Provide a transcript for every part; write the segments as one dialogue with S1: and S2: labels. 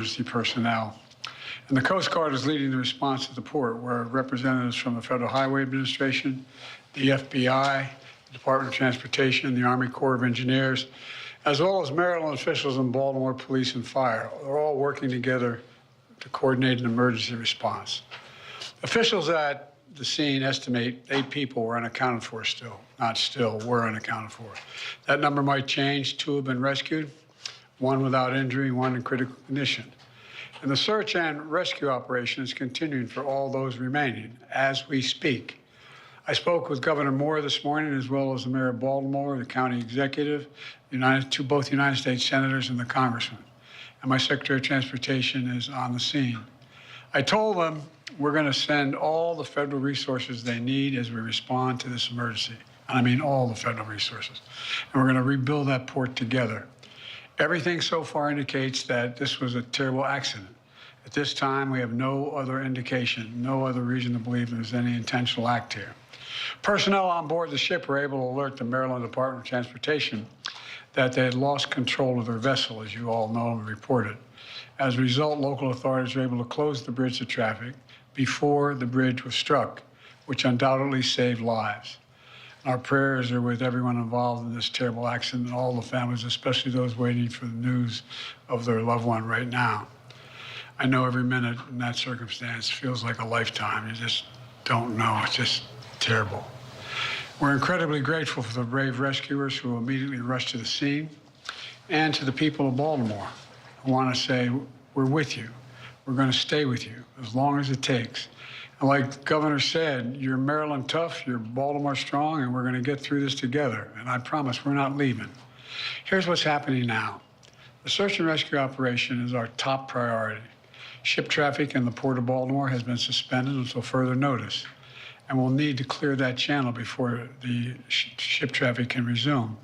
S1: emergency personnel. And the Coast Guard is leading the response to the port, where representatives from the Federal Highway Administration, the FBI, the Department of Transportation, the Army Corps of Engineers, as well as Maryland officials and Baltimore Police and Fire, are all working together to coordinate an emergency response. Officials at the scene estimate 8 people were unaccounted for still. Not still, were unaccounted for. That number might change. 2 have been rescued, 1 without injury, 1 in critical condition. And the search and rescue operation is continuing for all those remaining as we speak. I spoke with Governor Muir this morning, as well as the Mayor of Baltimore, the county executive, both United States senators and the congressman. And my Secretary of Transportation is on the scene. I told them we're going to send all the federal resources they need as we respond to this emergency. And I mean all the federal resources. And we're going to rebuild that port together. Everything so far indicates that this was a terrible accident. At this time, we have no other indication, no other reason to believe there's any intentional act here. Personnel on board the ship were able to alert the Maryland Department of Transportation that they had lost control of their vessel, as you all know and reported. As a result, local authorities were able to close the bridge to traffic before the bridge was struck, which undoubtedly saved lives. Our prayers are with everyone involved in this terrible accident and all the families, especially those waiting for the news of their loved one right now. I know every minute in that circumstance feels like a lifetime. You just don't know. It's just terrible. We're incredibly grateful for the brave rescuers who immediately rushed to the scene, and to the people of Baltimore. I want to say we're with you. We're going to stay with you as long as it takes. And like the governor said, you're Maryland tough, you're Baltimore strong, and we're going to get through this together. And I promise we're not leaving. Here's what's happening now. The search and rescue operation is our top priority. Ship traffic in the Port of Baltimore has been suspended until further notice, and we'll need to clear that channel before the ship traffic can resume.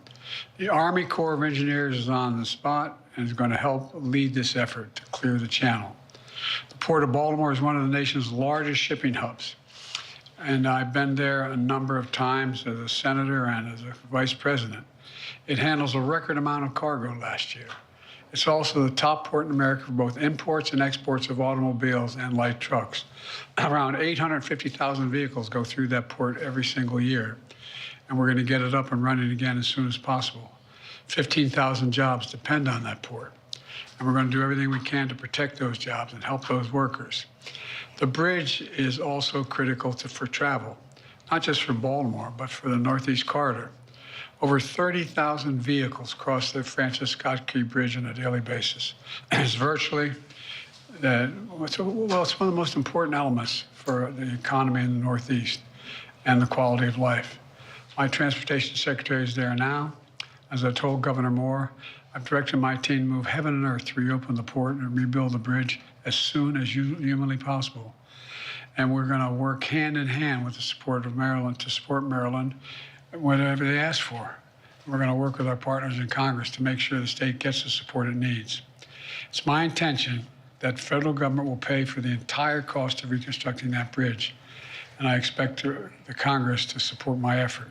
S1: The Army Corps of Engineers is on the spot and is going to help lead this effort to clear the channel. The Port of Baltimore is one of the nation's largest shipping hubs, and I've been there a number of times as a senator and as a vice president. It handles a record amount of cargo last year. It's also the top port in America for both imports and exports of automobiles and light trucks. Around 850,000 vehicles go through that port every single year, and we're going to get it up and running again as soon as possible. 15,000 jobs depend on that port, and we're going to do everything we can to protect those jobs and help those workers. The bridge is also critical for travel, not just for Baltimore, but for the Northeast Corridor. Over 30,000 vehicles cross the Francis Scott Key Bridge on a daily basis. It's virtually, it's one of the most important elements for the economy in the Northeast and the quality of life. My transportation secretary is there now. As I told Governor Muir, I've directed my team to move heaven and earth to reopen the port and rebuild the bridge as soon as humanly possible. And we're going to work hand in hand with the support of Maryland to support Maryland whatever they ask for. We're going to work with our partners in Congress to make sure the state gets the support it needs. It's my intention that the federal government will pay for the entire cost of reconstructing that bridge, and I expect the Congress to support my effort.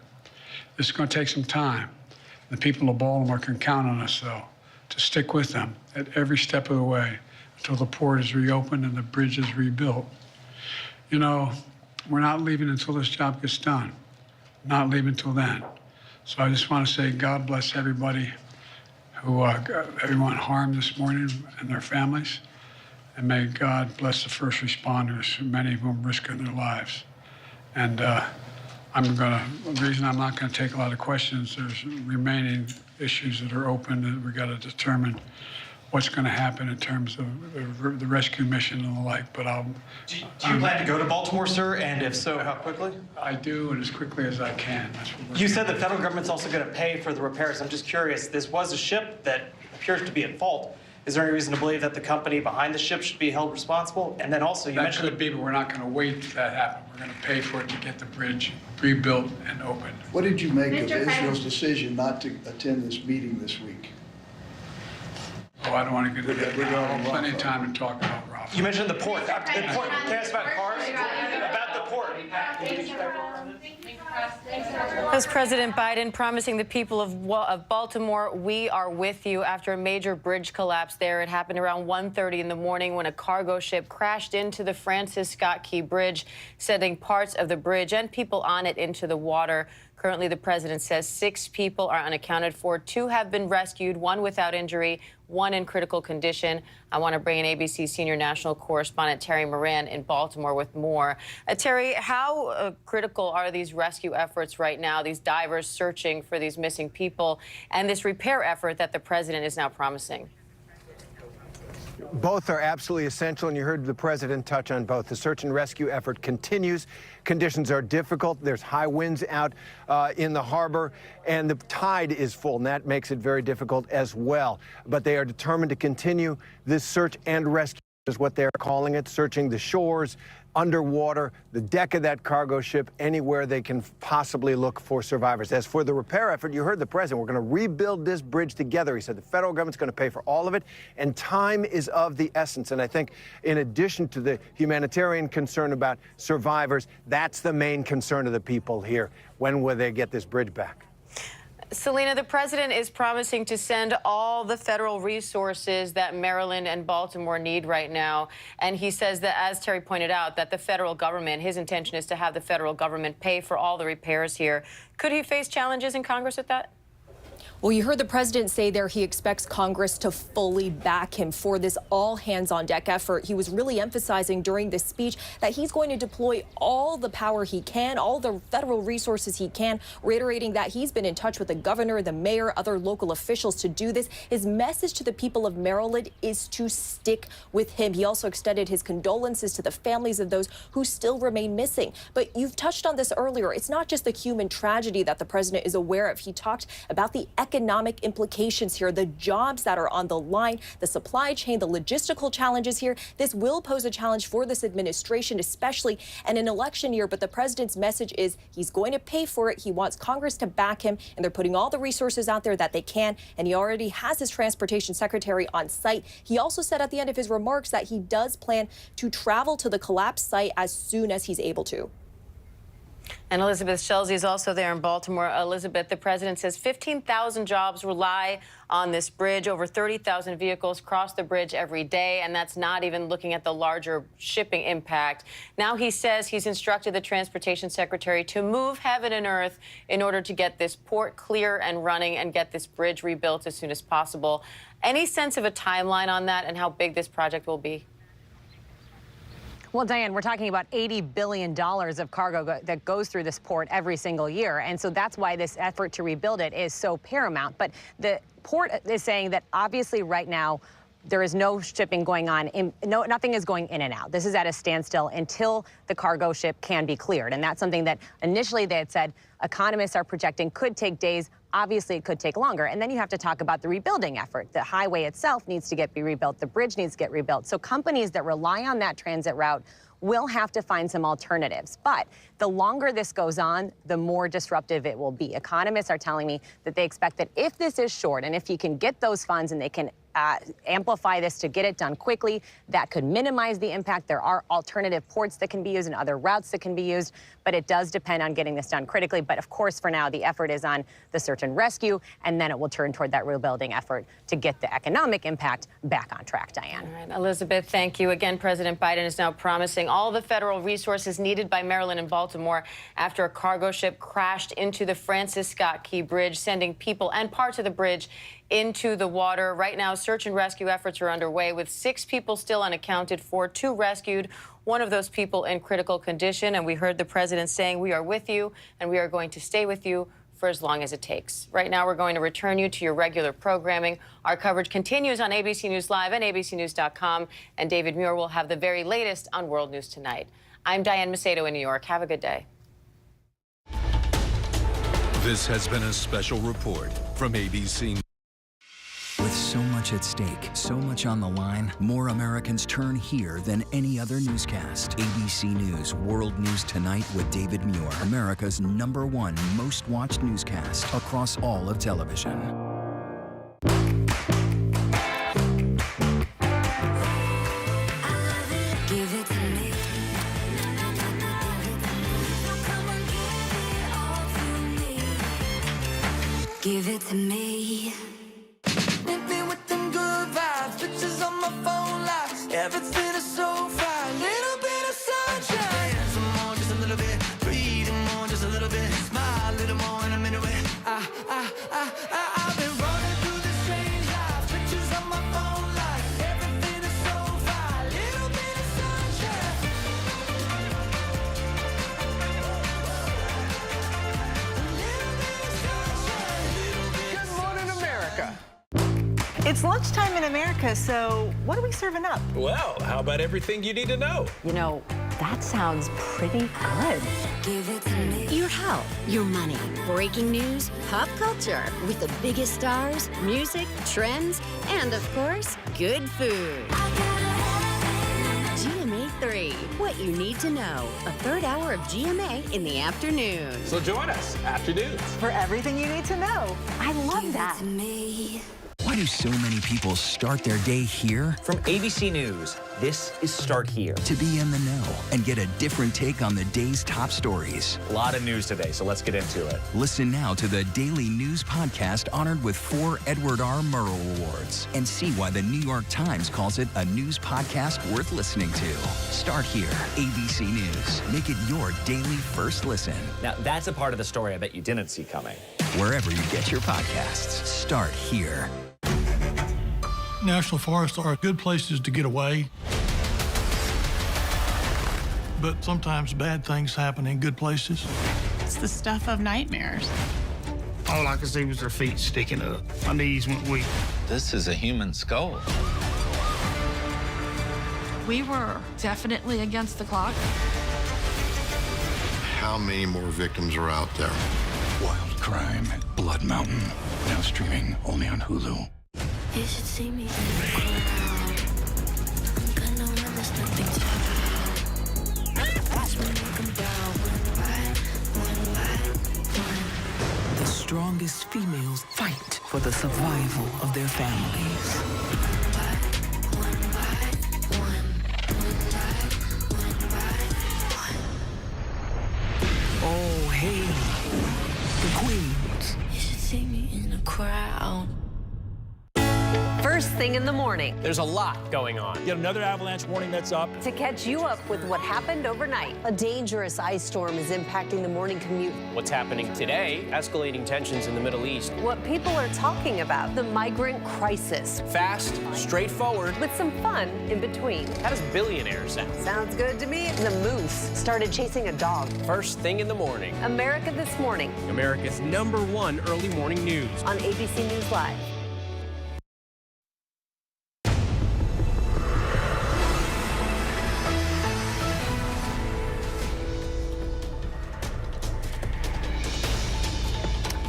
S1: This is going to take some time. The people of Baltimore can count on us, though, to stick with them at every step of the way until the port is reopened and the bridge is rebuilt. You know, we're not leaving until this job gets done. Not leaving until then. So I just want to say God bless everybody who got everyone harmed this morning and their families. And may God bless the first responders, many of whom risking their lives. And the reason I'm not going to take a lot of questions, there's remaining issues that are open that we got to determine what's going to happen in terms of the rescue mission and the like, but
S2: Do you plan to go to Baltimore, sir? And if so, how quickly?
S1: I do, and as quickly as I can.
S2: You said the federal government's also going to pay for the repairs. I'm just curious, this was a ship that appears to be at fault. Is there any reason to believe that the company behind the ship should be held responsible? And then also, you mentioned...
S1: That could be, but we're not going to wait for that to happen. We're going to pay for it to get the bridge rebuilt and opened.
S3: What did you make of Israel's decision not to attend this meeting this week?
S1: Oh, I don't want to get into that. We're going to have plenty of time to talk about Rafah.
S2: You mentioned the port. Can I ask about cars? About the port.
S4: As President Biden promising the people of Baltimore, we are with you after a major bridge collapse there. It happened around 1:30 in the morning when a cargo ship crashed into the Francis Scott Key Bridge, sending parts of the bridge and people on it into the water. Currently, the president says 6 people are unaccounted for. 2 have been rescued, 1 without injury, 1 in critical condition. I want to bring in ABC senior national correspondent Terry Moran in Baltimore with more. Terry, how critical are these rescue efforts right now, these divers searching for these missing people, and this repair effort that the president is now promising?
S5: Both are absolutely essential, and you heard the president touch on both. The search and rescue effort continues. Conditions are difficult. There's high winds out in the harbor, and the tide is full, and that makes it very difficult as well. But they are determined to continue this search and rescue, is what they're calling it, searching the shores, underwater, the deck of that cargo ship, anywhere they can possibly look for survivors. As for the repair effort, you heard the president, we're going to rebuild this bridge together. He said the federal government's going to pay for all of it, and time is of the essence. And I think in addition to the humanitarian concern about survivors, that's the main concern of the people here. When will they get this bridge back?
S4: Selena, the president is promising to send all the federal resources that Maryland and Baltimore need right now. And he says that, as Terry pointed out, that the federal government, his intention is to have the federal government pay for all the repairs here. Could he face challenges in Congress with that?
S6: Well, you heard the president say there he expects Congress to fully back him for this all-hands-on-deck effort. He was really emphasizing during this speech that he's going to deploy all the power he can, all the federal resources he can, reiterating that he's been in touch with the governor, the mayor, other local officials to do this. His message to the people of Maryland is to stick with him. He also extended his condolences to the families of those who still remain missing. But you've touched on this earlier. It's not just the human tragedy that the president is aware of. He talked about the economic implications here, the jobs that are on the line, the supply chain, the logistical challenges here. This will pose a challenge for this administration, especially in an election year. But the president's message is he's going to pay for it. He wants Congress to back him, and they're putting all the resources out there that they can. And he already has his transportation secretary on site. He also said at the end of his remarks that he does plan to travel to the collapse site as soon as he's able to.
S4: And Elizabeth Schelsey is also there in Baltimore. Elizabeth, the president says 15,000 jobs rely on this bridge. Over 30,000 vehicles cross the bridge every day, and that's not even looking at the larger shipping impact. Now he says he's instructed the transportation secretary to move heaven and earth in order to get this port clear and running and get this bridge rebuilt as soon as possible. Any sense of a timeline on that and how big this project will be?
S7: Well, Diane, we're talking about $80 billion of cargo that goes through this port every single year. And so that's why this effort to rebuild it is so paramount. But the port is saying that obviously right now there is no shipping going on. Nothing is going in and out. This is at a standstill until the cargo ship can be cleared. And that's something that initially they had said economists are projecting could take days. Obviously, it could take longer. And then you have to talk about the rebuilding effort. The highway itself needs to be rebuilt. The bridge needs to get rebuilt. So companies that rely on that transit route will have to find some alternatives. But the longer this goes on, the more disruptive it will be. Economists are telling me that they expect that if this is short and if you can get those funds and they can amplify this to get it done quickly, that could minimize the impact. There are alternative ports that can be used and other routes that can be used, but it does depend on getting this done critically. But of course, for now, the effort is on the search and rescue, and then it will turn toward that rebuilding effort to get the economic impact back on track, Diane.
S4: All right, Elizabeth, thank you. Again, President Biden is now promising all the federal resources needed by Maryland and Baltimore after a cargo ship crashed into the Francis Scott Key Bridge, sending people and parts of the bridge into the water. Right now, search and rescue efforts are underway with 6 people still unaccounted for, 2 rescued, 1 of those people in critical condition. And we heard the president saying, we are with you and we are going to stay with you for as long as it takes. Right now, we're going to return you to your regular programming. Our coverage continues on ABC News Live and abcnews.com. And David Muir will have the very latest on World News Tonight. I'm Diane Macedo in New York. Have a good day.
S8: This has been a special report from ABC.
S9: With so much at stake, so much on the line, more Americans turn here than any other newscast. ABC News World News Tonight with David Muir, America's #1 most watched newscast across all of television.
S10: Give it to me. Come on, give it all. Give it to me. Hit me with them good vibes, pictures on my phone lights. Everything is so fine, little bit of sunshine. Some more, just a little bit. Breathing more, just a little bit. Smile a little more, and I'm into it. I've been running through the strange life, pictures on my phone lights. Everything is so fine, little bit of sunshine.
S5: Good morning, America.
S11: It's lunchtime in America, so what are we serving up?
S12: Well, how about everything you need to know?
S4: You know, that sounds pretty good.
S10: Give it to me.
S13: Your health, your money, breaking news, pop culture, with the biggest stars, music, trends, and of course, good food. GMA 3, what you need to know. A third hour of GMA in the afternoon.
S12: So join us, afternoons.
S11: For everything you need to know. I love that.
S10: To me.
S9: Why do so many people start their day here?
S2: From ABC News, this is Start Here.
S9: To be in the know and get a different take on the day's top stories.
S2: A lot of news today, so let's get into it.
S9: Listen now to the Daily News Podcast honored with 4 Edward R. Murrow Awards and see why the New York Times calls it a news podcast worth listening to. Start Here, ABC News. Make it your daily first listen.
S2: Now, that's a part of the story I bet you didn't see coming.
S9: Wherever you get your podcasts, Start Here.
S14: National forests are good places to get away, but sometimes bad things happen in good places.
S11: It's the stuff of nightmares.
S14: All I could see was their feet sticking up. My knees went weak.
S12: This is a human skull.
S11: We were definitely against the clock.
S15: How many more victims are out there?
S16: Wild Crime at Blood Mountain, now streaming only on Hulu.
S10: You should see me in the crowd. Gonna run, there's nothing to watch me make them down one by one.
S17: The strongest females fight for the survival of their families.
S10: One by one.
S17: Oh, hey, the queens.
S10: You should see me in the crowd.
S7: First thing in the morning.
S2: There's a lot going on.
S12: Yet another avalanche warning that's up.
S7: To catch you up with what happened overnight. A dangerous ice storm is impacting the morning commute.
S2: What's happening today? Escalating tensions in the Middle East.
S7: What people are talking about. The migrant crisis.
S2: Fast, straightforward.
S7: With some fun in between.
S2: How does billionaire sound?
S7: Sounds good to me. The moose started chasing a dog.
S2: First thing in the morning.
S7: America This Morning.
S2: America's #1 early morning news.
S7: On ABC News Live.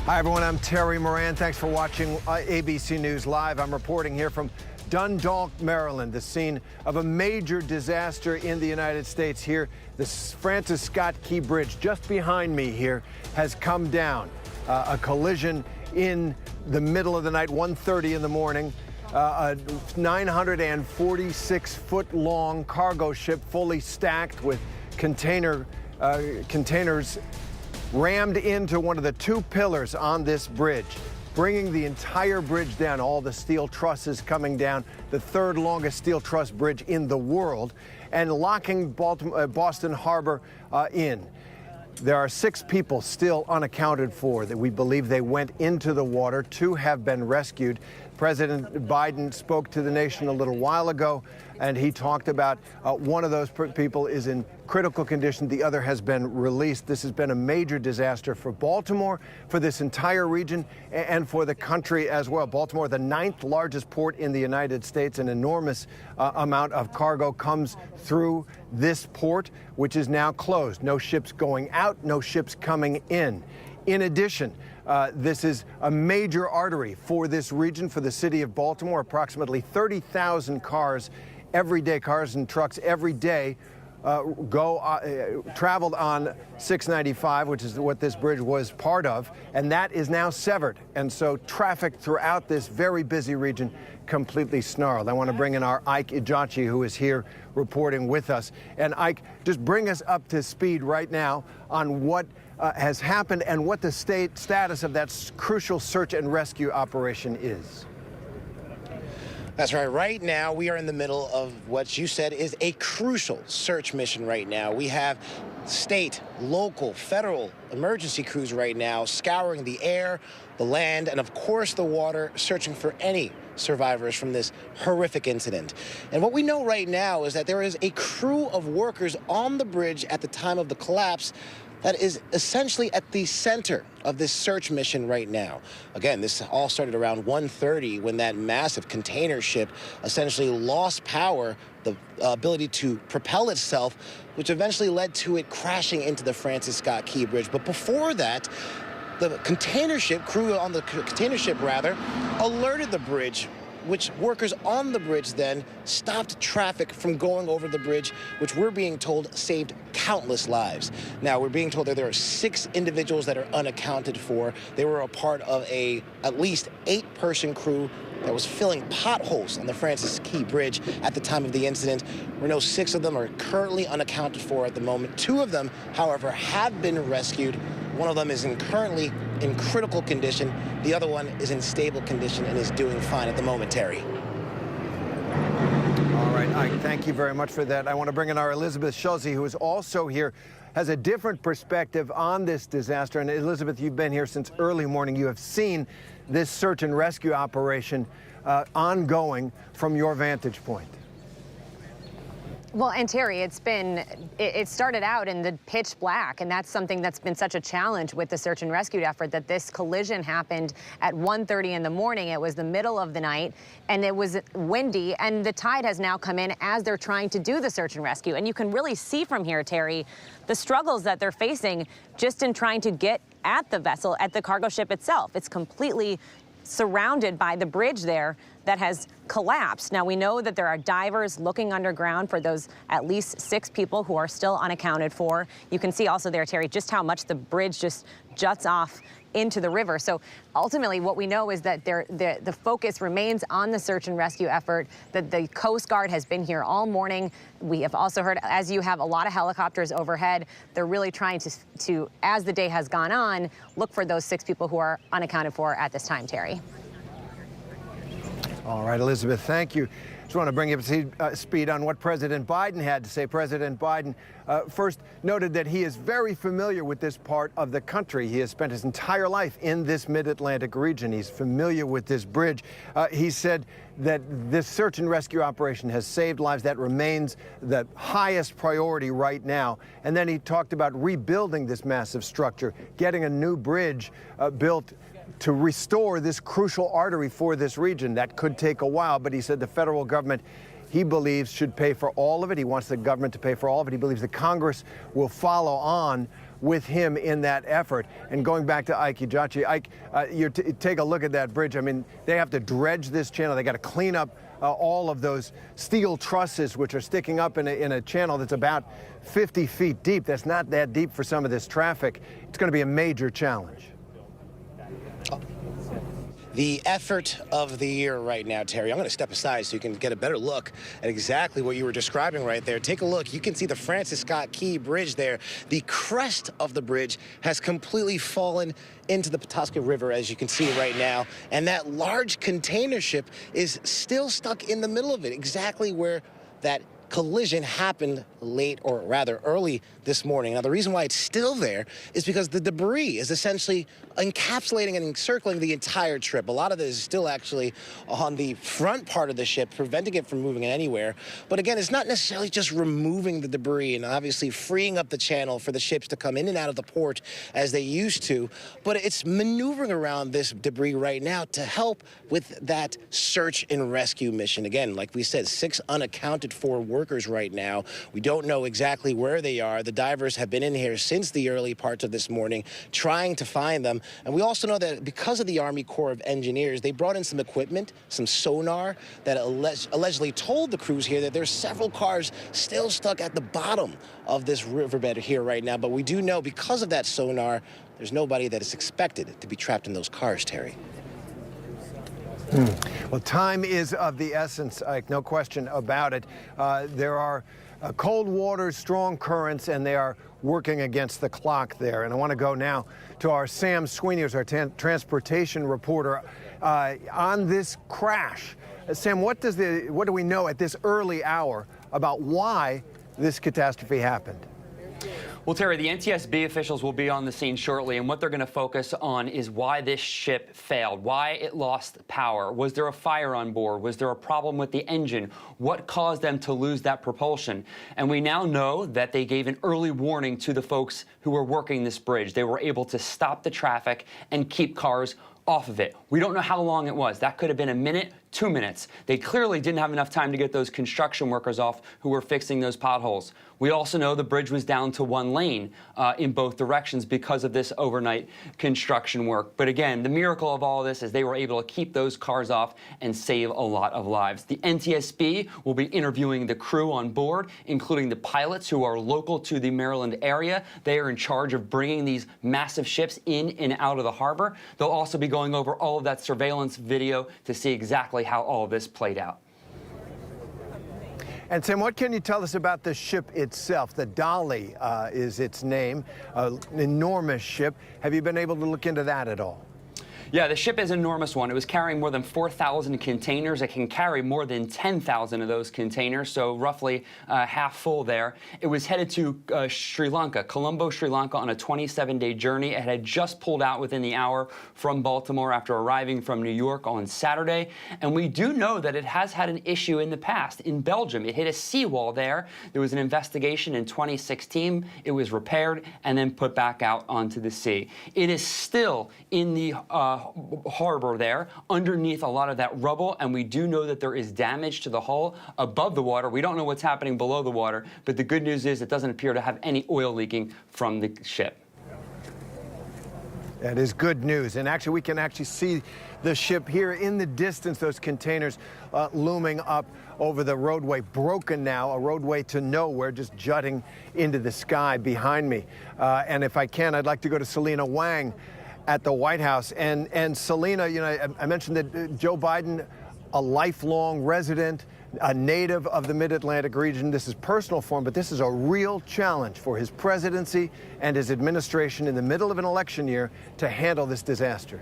S5: Hi, everyone. I'm Terry Moran. Thanks for watching ABC News Live. I'm reporting here from Dundalk, Maryland, the scene of a major disaster in the United States here. The Francis Scott Key Bridge just behind me here has come down. A collision in the middle of the night, 1:30 in the morning. A 946-foot-long cargo ship fully stacked with containers rammed into one of the 2 pillars on this bridge, bringing the entire bridge down, all the steel trusses coming down, the 3rd longest steel truss bridge in the world, and locking Boston Harbor in. There are 6 people still unaccounted for that we believe they went into the water. 2 have been rescued. President Biden spoke to the nation a little while ago, and he talked about one of those people is in critical condition. The other has been released. This has been a major disaster for Baltimore, for this entire region, and for the country as well. Baltimore, the 9th largest port in the United States, an enormous amount of cargo comes through this port, which is now closed. No ships going out, no ships coming in. In addition, this is a major artery for this region, for the city of Baltimore. Approximately 30,000 cars every day, cars and trucks every day, traveled on 695, which is what this bridge was part of, and that is now severed. And so traffic throughout this very busy region completely snarled. I want to bring in our Ike Ejachi, who is here reporting with us. And Ike, just bring us up to speed right now on what has happened and what the status of that crucial search and rescue operation is.
S18: That's right. Right now, we are in the middle of what you said is a crucial search mission right now. We have state, local, federal emergency crews right now scouring the air, the land, and of course the water, searching for any survivors from this horrific incident. And what we know right now is that there is a crew of workers on the bridge at the time of the collapse that is essentially at the center of this search mission right now. Again, this all started around 1:30 when that massive container ship essentially lost power, the ability to propel itself, which eventually led to it crashing into the Francis Scott Key Bridge. But before that, the container ship, crew on the container ship rather, alerted the bridge, which workers on the bridge then stopped traffic from going over the bridge, which we're being told saved countless lives. Now, we're being told that there are 6 individuals that are unaccounted for. They were a part of at least 8-person crew that was filling potholes on the Francis Key Bridge at the time of the incident. We know 6 of them are currently unaccounted for at the moment. 2 of them, however, have been rescued. One of them is currently in critical condition. The other one is in stable condition and is doing fine at the moment, Terry.
S5: All right, Ike, thank you very much for that. I want to bring in our Elizabeth Schulze, who is also here, has a different perspective on this disaster. And Elizabeth, you've been here since early morning. You have seen this search and rescue operation ongoing from your vantage point.
S7: Well, and Terry, it started out in the pitch black, and that's something that's been such a challenge with the search and rescue effort, that this collision happened at 1:30 in the morning. It was the middle of the night, and it was windy, and the tide has now come in as they're trying to do the search and rescue. And you can really see from here, Terry, the struggles that they're facing just in trying to get at the vessel, at the cargo ship itself. It's completely surrounded by the bridge there that has collapsed. Now, we know that there are divers looking underground for those at least 6 people who are still unaccounted for. You can see also there, Terry, just how much the bridge just juts off into the river. So ultimately what we know is that the focus remains on the search and rescue effort, that the Coast Guard has been here all morning. We have also heard, as you have, a lot of helicopters overhead. They're really trying to, as the day has gone on, look for those 6 people who are unaccounted for at this time, Terry.
S5: All right, Elizabeth, thank you. Just want to bring you up to speed on what President Biden had to say. President Biden first noted that he is very familiar with this part of the country. He has spent his entire life in this mid-Atlantic region. He's familiar with this bridge. He said that this search and rescue operation has saved lives. That remains the highest priority right now. And then he talked about rebuilding this massive structure, getting a new bridge built to restore this crucial artery for this region. That could take a while, but he said the federal government, he believes, should pay for all of it. He wants the government to pay for all of it. He believes the Congress will follow on with him in that effort. And going back to Ike Ejachi, Ike, take a look at that bridge. I mean, they have to dredge this channel. They got to clean up all of those steel trusses which are sticking up in a channel that's about 50 feet deep. That's not that deep for some of this traffic. It's going to be a major challenge.
S18: The effort of the year right now, Terry. I'm going to step aside so you can get a better look at exactly what you were describing right there. Take a look. You can see the Francis Scott Key Bridge there. The crest of the bridge has completely fallen into the Pawtucket River, as you can see right now. And that large container ship is still stuck in the middle of it, exactly where that collision happened late, or rather early this morning. Now, the reason why it's still there is because the debris is essentially encapsulating and encircling the entire trip. A lot of this is still actually on the front part of the ship, preventing it from moving anywhere. But again, it's not necessarily just removing the debris and obviously freeing up the channel for the ships to come in and out of the port as they used to, but it's maneuvering around this debris right now to help with that search and rescue mission. Again, like we said, 6 unaccounted for workers right now. We don't know exactly where they are. The divers have been in here since the early parts of this morning trying to find them. And we also know that because of the Army Corps of Engineers, they brought in some equipment, some sonar, that allegedly told the crews here that there's several cars still stuck at the bottom of this riverbed here right now. But we do know because of that sonar, there's nobody that is expected to be trapped in those cars, Terry.
S5: Well, time is of the essence, Ike, no question about it. There are cold waters, strong currents, and they are working against the clock there. And I want to go now to our Sam Sweeney, who's our transportation reporter, on this crash. Sam, what do we know at this early hour about why this catastrophe happened?
S19: Well, Terry, the NTSB officials will be on the scene shortly, and what they're going to focus on is why this ship failed, why it lost power. Was there a fire on board? Was there a problem with the engine? What caused them to lose that propulsion? And we now know that they gave an early warning to the folks who were working this bridge. They were able to stop the traffic and keep cars off of it. We don't know how long it was. That could have been a minute, 2 minutes. They clearly didn't have enough time to get those construction workers off who were fixing those potholes. We also know the bridge was down to one lane in both directions because of this overnight construction work. But again, the miracle of all of this is they were able to keep those cars off and save a lot of lives. The NTSB will be interviewing the crew on board, including the pilots who are local to the Maryland area. They are in charge of bringing these massive ships in and out of the harbor. They'll also be going over all of that surveillance video to see exactly how all of this played out.
S5: And Tim, what can you tell us about the ship itself? The Dolly is its name, an enormous ship. Have you been able to look into that at all?
S19: Yeah, the ship is an enormous one. It was carrying more than 4,000 containers. It can carry more than 10,000 of those containers, so roughly half full there. It was headed to Sri Lanka, Colombo, Sri Lanka, on a 27-day journey. It had just pulled out within the hour from Baltimore after arriving from New York on Saturday. And we do know that it has had an issue in the past. In Belgium, it hit a seawall there. There was an investigation in 2016. It was repaired and then put back out onto the sea. It is still in the harbor there, underneath a lot of that rubble, and we do know that there is damage to the hull above the water. We don't know what's happening below the water, but the good news is it doesn't appear to have any oil leaking from the ship.
S5: That is good news. And actually, we can actually see the ship here in the distance, those containers looming up over the roadway, broken now, a roadway to nowhere, just jutting into the sky behind me. And if I can, I'd like to go to Selena Wang at the White House. And Selena, you know, I mentioned that Joe Biden, a lifelong resident, a native of the Mid-Atlantic region. This is personal for him, but this is a real challenge for his presidency and his administration in the middle of an election year to handle this disaster.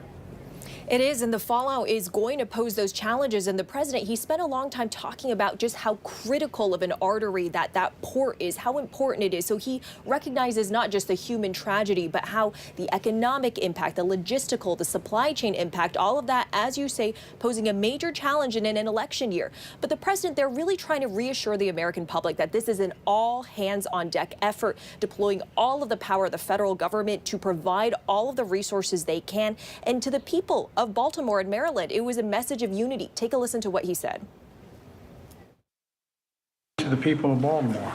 S6: It is, and the fallout is going to pose those challenges. And the president, he spent a long time talking about just how critical of an artery that port is, how important it is. So he recognizes not just the human tragedy, but how the economic impact, the logistical, the supply chain impact, all of that, as you say, posing a major challenge in an election year. But the president, they're really trying to reassure the American public that this is an all-hands-on-deck effort, deploying all of the power of the federal government to provide all of the resources they can. And to the people of Baltimore and Maryland, it was a message of unity. Take a listen to what he said.
S1: To the people of Baltimore,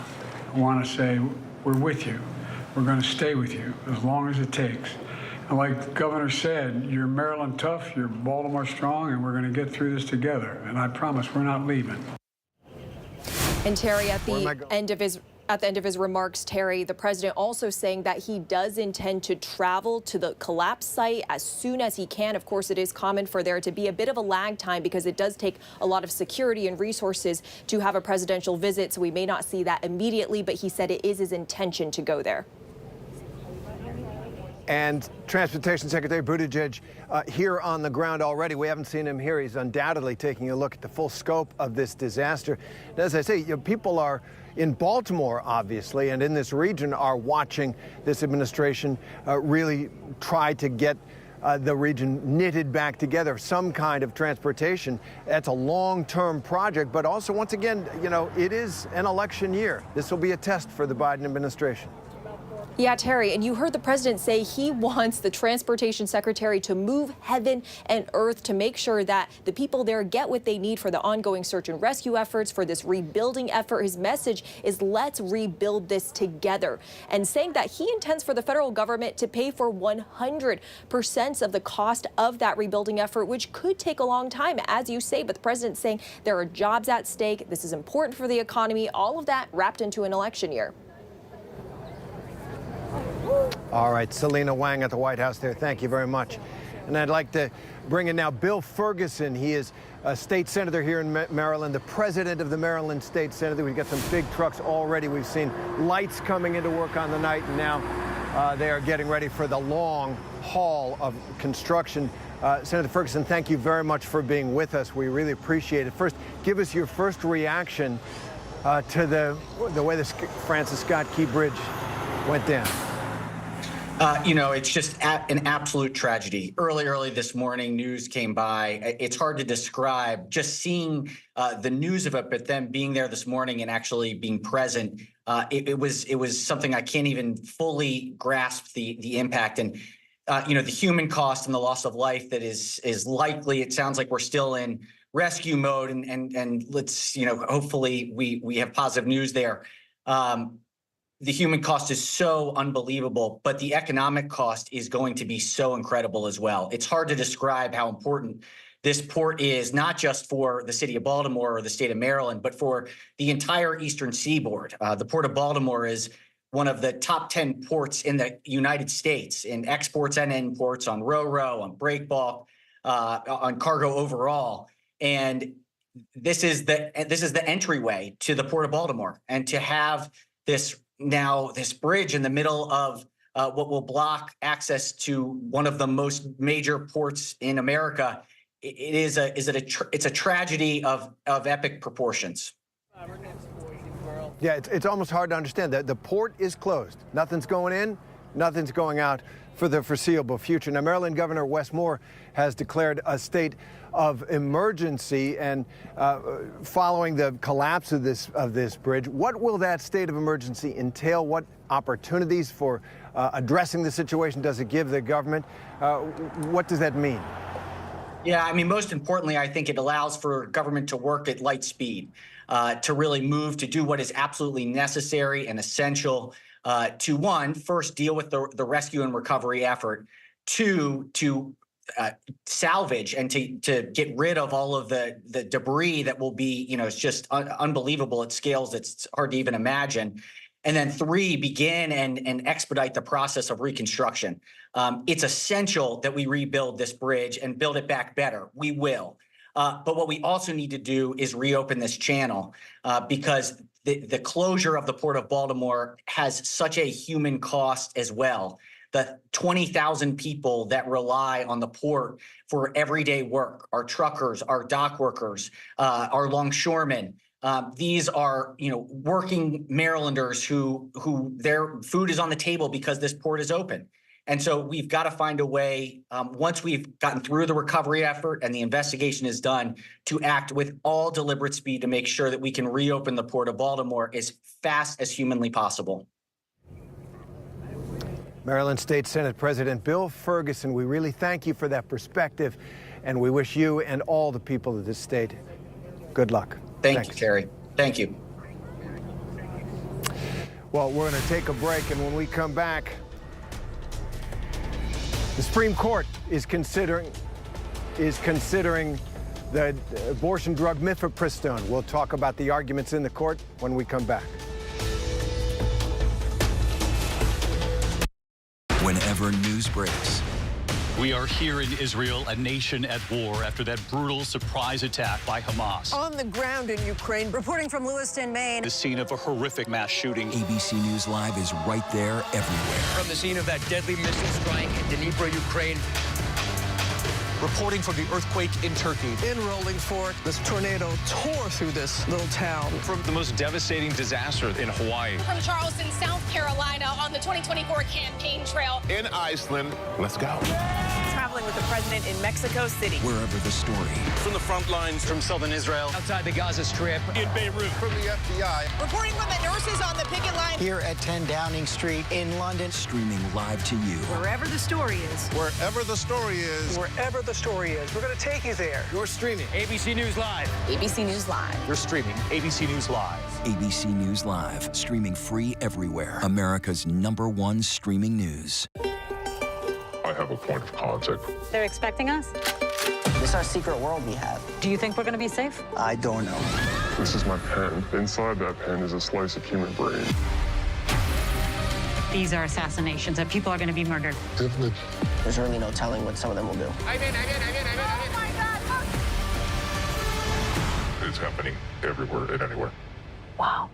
S1: I want to say we're with you. We're going to stay with you as long as it takes. And like the governor said, you're Maryland tough, you're Baltimore strong, and we're going to get through this together. And I promise we're not leaving.
S6: And Terry, at the end of his remarks, Terry, the president also saying that he does intend to travel to the collapse site as soon as he can. Of course, it is common for there to be a bit of a lag time because it does take a lot of security and resources to have a presidential visit. So we may not see that immediately, but he said it is his intention to go there.
S5: And Transportation Secretary Buttigieg here on the ground already. We haven't seen him here. He's undoubtedly taking a look at the full scope of this disaster. And as I say, people are in Baltimore, obviously, and in this region are watching this administration really try to get the region knitted back together, some kind of transportation. That's a long-term project, but also, once again, you know, it is an election year. This will be a test for the Biden administration.
S6: Yeah, Terry, and you heard the president say he wants the transportation secretary to move heaven and earth to make sure that the people there get what they need for the ongoing search and rescue efforts, for this rebuilding effort. His message is let's rebuild this together, and saying that he intends for the federal government to pay for 100% of the cost of that rebuilding effort, which could take a long time, as you say. But the president's saying there are jobs at stake. This is important for the economy. All of that wrapped into an election year.
S5: All right, Selena Wang at the White House there. Thank you very much. And I'd like to bring in now Bill Ferguson. He is a state senator here in Maryland, the president of the Maryland State Senate. We've got some big trucks already. We've seen lights coming into work on the night, and now they are getting ready for the long haul of construction. Senator Ferguson, thank you very much for being with us. We really appreciate it. First, give us your first reaction to the way the Francis Scott Key Bridge went down.
S20: You know, it's just an absolute tragedy. Early this morning, news came by. It's hard to describe. Just seeing the news of it, but then being there this morning and actually being present, it was something I can't even fully grasp the impact. And you know, the human cost and the loss of life that is likely. It sounds like we're still in rescue mode, and let's, you know, hopefully we have positive news there. The human cost is so unbelievable, but the economic cost is going to be so incredible as well. It's hard to describe how important this port is, not just for the city of Baltimore or the state of Maryland, but for the entire eastern seaboard. The Port of Baltimore is one of the top 10 ports in the United States in exports and imports, on ro-ro, on break bulk, on cargo overall. And this is the entryway to the Port of Baltimore. And to have this bridge in the middle of what will block access to one of the most major ports in America, it's a tragedy of epic proportions.
S5: Yeah, it's almost hard to understand that the port is closed. Nothing's going in, nothing's going out for the foreseeable future. Now, Maryland Governor Wes Moore has declared a state of emergency, and following the collapse of this bridge, what will that state of emergency entail? What opportunities for addressing the situation does it give the government? What does that mean?
S20: Yeah, I mean, most importantly, I think it allows for government to work at light speed, to really move to do what is absolutely necessary and essential to, one, first deal with the rescue and recovery effort, two, to salvage and to get rid of all of the debris that will be, you know, it's just unbelievable at scales that's hard to even imagine. And then three, begin and expedite the process of reconstruction. It's essential that we rebuild this bridge and build it back better. We will. But what we also need to do is reopen this channel because the closure of the Port of Baltimore has such a human cost as well. The 20,000 people that rely on the port for everyday work, our truckers, our dock workers, our longshoremen. These are, you know, working Marylanders who their food is on the table because this port is open. And so we've got to find a way, once we've gotten through the recovery effort and the investigation is done, to act with all deliberate speed to make sure that we can reopen the Port of Baltimore as fast as humanly possible.
S5: Maryland State Senate President Bill Ferguson, we really thank you for that perspective, and we wish you and all the people of this state good luck.
S20: Thank you, Terry. Thank you.
S5: Well, we're going to take a break, and when we come back, the Supreme Court is considering the abortion drug mifepristone. We'll talk about the arguments in the court when we come back.
S9: Whenever news breaks,
S21: we are here in Israel, a nation at war after that brutal surprise attack by Hamas.
S22: On the ground in Ukraine, reporting from Lewiston, Maine.
S21: The scene of a horrific mass shooting.
S9: ABC News Live is right there everywhere.
S23: From the scene of that deadly missile strike in Dnipro, Ukraine.
S21: Reporting from the earthquake in Turkey.
S22: In Rolling Fork, this tornado tore through this little town.
S21: From the most devastating disaster in Hawaii.
S24: From Charleston, South Carolina, on the 2024 campaign trail.
S15: In Iceland, let's go.
S22: Traveling with the president in Mexico City.
S9: Wherever the story.
S21: From the front lines, from southern Israel.
S23: Outside the Gaza Strip.
S21: In Beirut.
S15: From the FBI.
S24: Reporting from the nurses
S11: nurses on the picket line.
S18: Here at 10 Downing Street in London.
S9: Streaming live to you.
S11: Wherever the story is.
S15: Wherever the story is.
S22: Wherever the story is, we're going to take you there.
S5: You're streaming.
S12: ABC News Live.
S11: ABC News Live.
S12: You're streaming ABC News Live.
S9: ABC News Live, streaming free everywhere. America's #1 streaming news.
S15: I have a point of contact.
S7: They're expecting us?
S18: This is our secret world we have.
S7: Do you think we're going to be safe?
S18: I don't know.
S15: This is my pen. Inside that pen is a slice of human brain.
S7: These are assassinations, and people are going to be murdered.
S15: Definitely.
S18: There's really no telling what some of them will do.
S24: I'm in. Oh my God, look.
S15: It's happening everywhere and anywhere.
S7: Wow.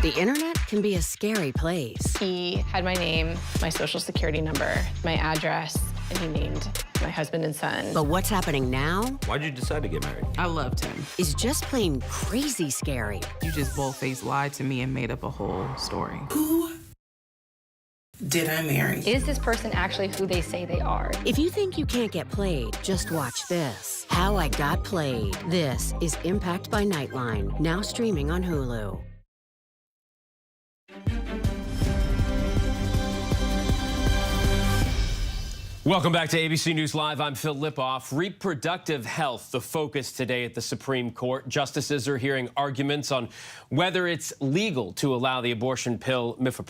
S11: The internet can be a scary place.
S24: He had my name, my social security number, my address, and he named my husband and son.
S11: But what's happening now
S12: Why'd you decide to get married?
S17: I loved him.
S11: is just plain crazy scary.
S17: You just bold-faced lied to me and made up a whole story. Who did I marry?
S24: Is this person actually who they say they are?
S11: If you think you can't get played, just watch this. How I Got Played. This is Impact by Nightline, now streaming on Hulu.
S3: Welcome back to ABC News Live. I'm Phil Lipoff. Reproductive health, the focus today at the Supreme Court. Justices are hearing arguments on whether it's legal to allow the abortion pill mifepristone